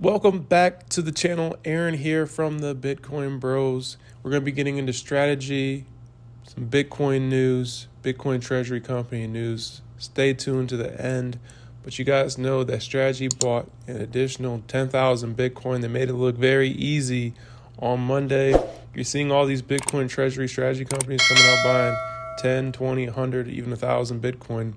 Welcome back to the channel. Aaron here from the Bitcoin Bros. We're going to be getting into strategy, some Bitcoin news, Bitcoin Treasury company news. Stay tuned to the end. But you guys know that Strategy bought an additional 10,000 Bitcoin. They made it look very easy on Monday. You're seeing all these Bitcoin Treasury strategy companies coming out buying 10, 20, 100, even 1,000 Bitcoin.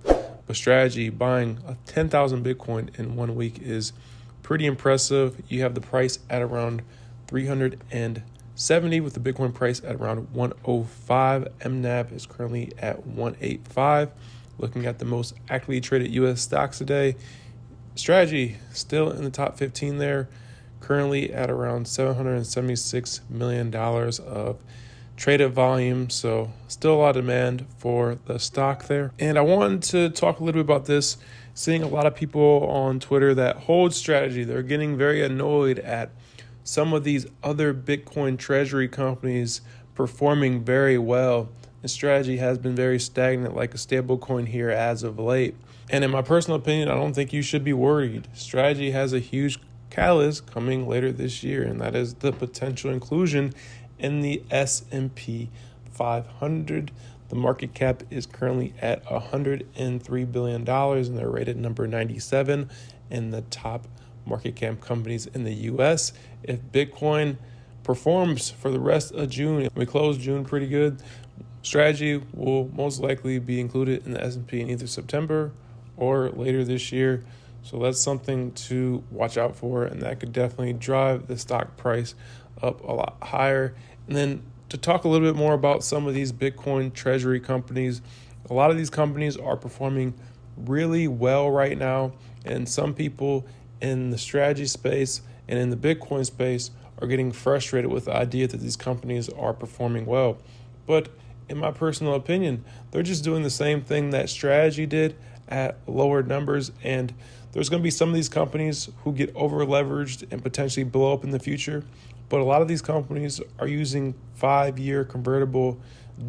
But Strategy buying 10,000 Bitcoin in 1 week is pretty impressive. You have the price at around 370 with the Bitcoin price at around 105. MNAV is currently at 185. Looking at the most actively traded US stocks today, Strategy still in the top 15 there, currently at around $776 million of traded volume. So still a lot of demand for the stock there. And I wanted to talk a little bit about this. Seeing a lot of people on Twitter that hold Strategy, they're getting very annoyed at some of these other Bitcoin treasury companies performing very well. And Strategy has been very stagnant, like a stable coin here as of late. And in my personal opinion, I don't think you should be worried. Strategy has a huge catalyst coming later this year, and that is the potential inclusion in the S&P 500. The market cap is currently at $103 billion, and they're rated number 97 in the top market cap companies in the U.S. If Bitcoin performs for the rest of June, if we close June pretty good, Strategy will most likely be included in the S&P in either September or later this year. So that's something to watch out for, and that could definitely drive the stock price up a lot higher. And then to talk a little bit more about some of these Bitcoin treasury companies, a lot of these companies are performing really well right now, and some people in the strategy space and in the Bitcoin space are getting frustrated with the idea that these companies are performing well. But in my personal opinion, they're just doing the same thing that Strategy did at lower numbers, and there's going to be some of these companies who get over leveraged and potentially blow up in the future. But a lot of these companies are using 5-year convertible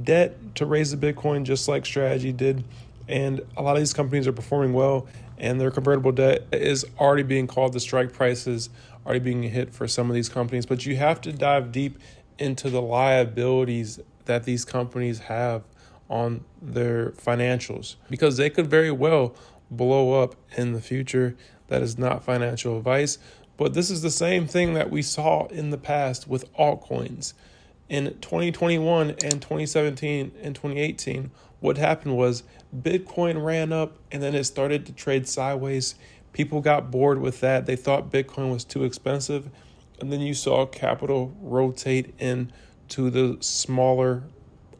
debt to raise the Bitcoin, just like Strategy did. And a lot of these companies are performing well, and their convertible debt is already being called the strike prices, already being hit for some of these companies. But you have to dive deep into the liabilities that these companies have on their financials, because they could very well blow up in the future. That is not financial advice. But this is the same thing that we saw in the past with altcoins. In 2021 and 2017 and 2018, what happened was Bitcoin ran up and then it started to trade sideways. People got bored with that. They thought Bitcoin was too expensive. And then you saw capital rotate into the smaller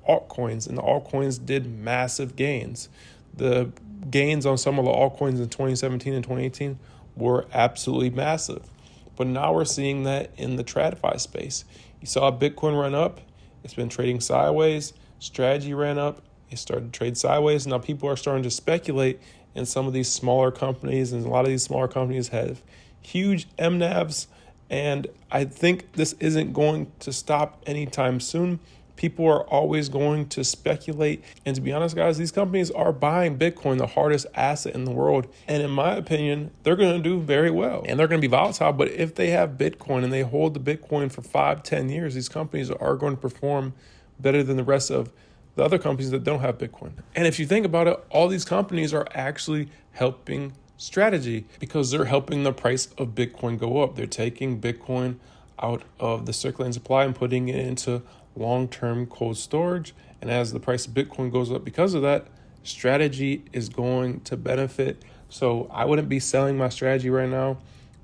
altcoins, and the altcoins did massive gains. The gains on some of the altcoins in 2017 and 2018 were absolutely massive. But now we're seeing that in the TradFi space. You saw Bitcoin run up, it's been trading sideways. Strategy ran up, it started to trade sideways. Now people are starting to speculate in some of these smaller companies, and a lot of these smaller companies have huge MNAVs, and I think this isn't going to stop anytime soon. People are always going to speculate. And to be honest, guys, these companies are buying Bitcoin, the hardest asset in the world. And in my opinion, they're going to do very well, and they're going to be volatile. But if they have Bitcoin and they hold the Bitcoin for 5-10 years, these companies are going to perform better than the rest of the other companies that don't have Bitcoin. And if you think about it, all these companies are actually helping Strategy because they're helping the price of Bitcoin go up. They're taking Bitcoin out of the circulating supply and putting it into long-term cold storage. And as the price of Bitcoin goes up because of that, Strategy is going to benefit. So I wouldn't be selling my Strategy right now.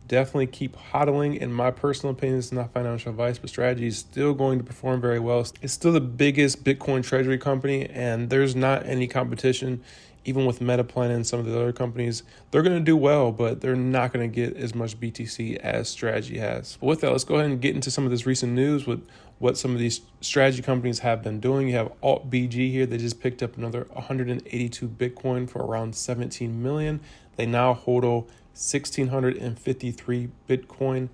Definitely keep hodling. In my personal opinion, it's not financial advice, but Strategy is still going to perform very well. It's still the biggest Bitcoin treasury company, and there's not any competition. Even with metaplanet and some of the other companies, they're going to do well, but they're not going to get as much BTC as Strategy has. But with that, let's go ahead and get into some of this recent news with what some of these strategy companies have been doing. You have altbg here. They just picked up another 182 Bitcoin for around 17 million. They now hold 1,653 Bitcoin. You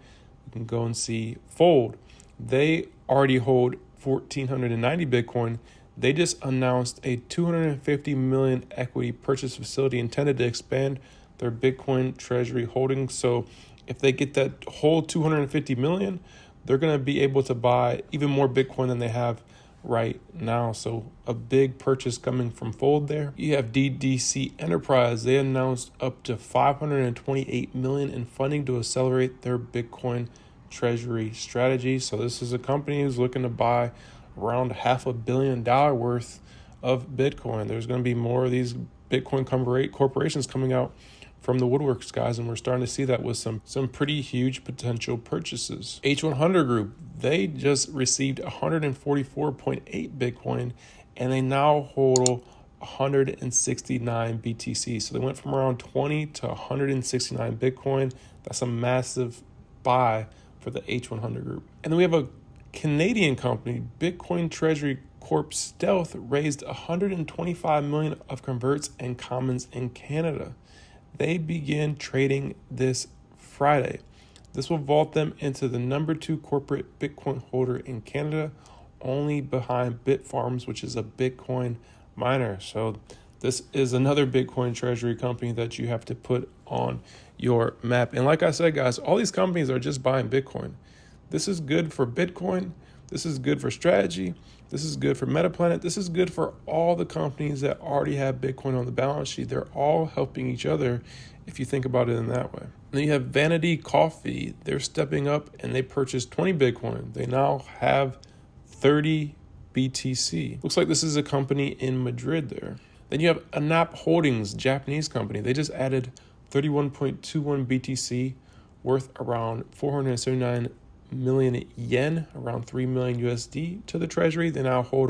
can go and see Fold. They already hold 1,490 Bitcoin. They just announced a $250 million equity purchase facility intended to expand their Bitcoin treasury holdings. So If they get that whole 250 million, they're going to be able to buy even more Bitcoin than they have right now. So a big purchase coming from Fold there. You have DDC Enterprise. They announced up to 528 million in funding to accelerate their Bitcoin Treasury strategy. So this is a company who's looking to buy around $500 million worth of Bitcoin. There's going to be more of these Bitcoin corporations coming out from the woodworks, guys, and we're starting to see that with some pretty huge potential purchases. H100 Group, they just received 144.8 Bitcoin, and they now hold 169 BTC. So they went from around 20 to 169 Bitcoin. That's a massive buy for the H100 Group. And then we have a Canadian company, Bitcoin Treasury Corp Stealth, raised 125 million of converts and commons in Canada. They begin trading this Friday. This will vault them into the number 2 corporate Bitcoin holder in Canada, only behind Bitfarms, which is a Bitcoin miner. So this is another Bitcoin treasury company that you have to put on your map. And like I said, guys, all these companies are just buying Bitcoin. This is good for Bitcoin. This is good for strategy. This is good for Metaplanet. This is good for all the companies that already have Bitcoin on the balance sheet. They're all helping each other if you think about it in that way. And then you have Vanity Coffee. They're stepping up and they purchased 20 Bitcoin. They now have 30 BTC. Looks like this is a company in Madrid there. Then you have Anap Holdings, Japanese company. They just added 31.21 BTC worth around 479 million yen, around 3 million USD to the treasury. They now hold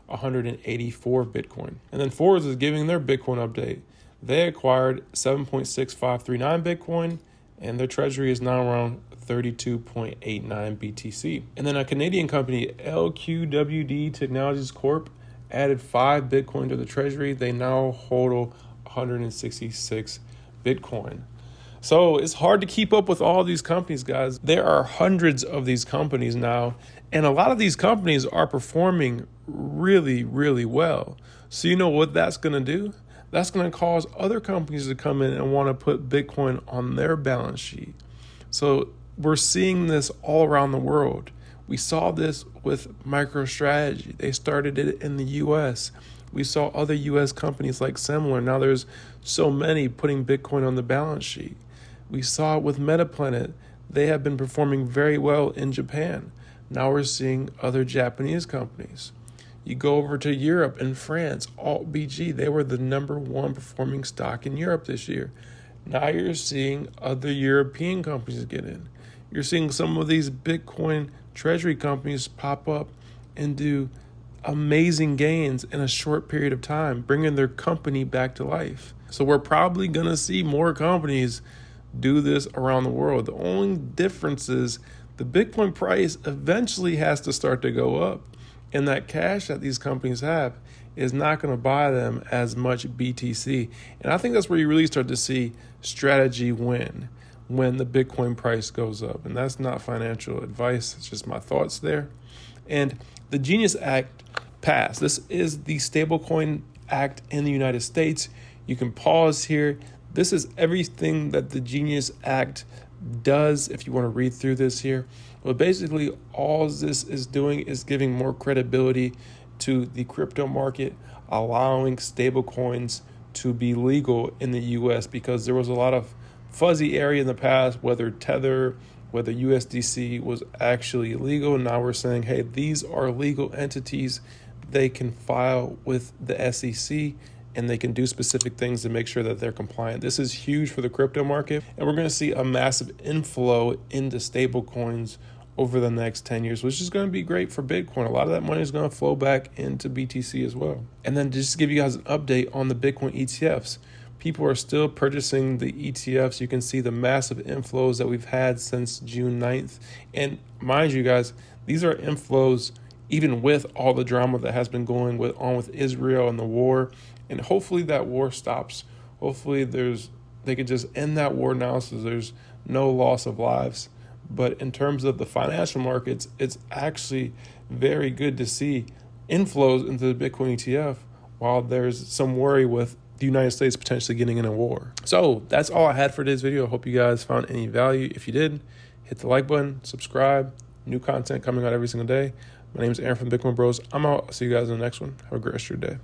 184 Bitcoin. And then Forbes is giving their Bitcoin update. They acquired 7.6539 Bitcoin, and their treasury is now around 32.89 BTC. And then a Canadian company, LQWD Technologies Corp, added 5 Bitcoin to the treasury. They now hold 166 Bitcoin. So it's hard to keep up with all these companies, guys. There are hundreds of these companies now, and a lot of these companies are performing really, really well. So you know what that's going to do? That's going to cause other companies to come in and want to put Bitcoin on their balance sheet. So we're seeing this all around the world. We saw this with MicroStrategy. They started it in the US. We saw other US companies like similar. Now there's so many putting Bitcoin on the balance sheet. We saw it with Metaplanet. They have been performing very well in Japan. Now we're seeing other Japanese companies. You go over to Europe and France, altbg, they were the number 1 performing stock in Europe this year. Now you're seeing other European companies get in. You're seeing some of these Bitcoin treasury companies pop up and do amazing gains in a short period of time, bringing their company back to life. So we're probably going to see more companies do this around the world. The only difference is the Bitcoin price eventually has to start to go up, and that cash that these companies have is not going to buy them as much BTC. And I think that's where you really start to see strategy win, when the Bitcoin price goes up. And that's not financial advice. It's just my thoughts there. And the Genius Act passed. This is the stablecoin act in the United States. You can pause here. This is everything that the Genius Act does if you want to read through this here. But basically, all this is doing is giving more credibility to the crypto market, allowing stablecoins to be legal in the US, because there was a lot of fuzzy area in the past, whether Tether, whether USDC was actually legal. Now we're saying, hey, these are legal entities. They can file with the SEC and they can do specific things to make sure that they're compliant. This is huge for the crypto market, and we're going to see a massive inflow into stable coins over the next 10 years, which is going to be great for Bitcoin. A lot of that money is going to flow back into BTC as well. And then just to give you guys an update on the Bitcoin ETFs, people are still purchasing the ETFs. You can see the massive inflows that we've had since June 9th. And mind you guys, these are inflows even with all the drama that has been going on with Israel and the war. And hopefully that war stops. Hopefully they could just end that war now so there's no loss of lives. But in terms of the financial markets, it's actually very good to see inflows into the Bitcoin ETF while there's some worry with the United States potentially getting in a war. So that's all I had for today's video. I hope you guys found any value. If you did, hit the like button, subscribe. New content coming out every single day. My name is Aaron from Bitcoin Bros. I'm out. I'll see you guys in the next one. Have a great rest of your day.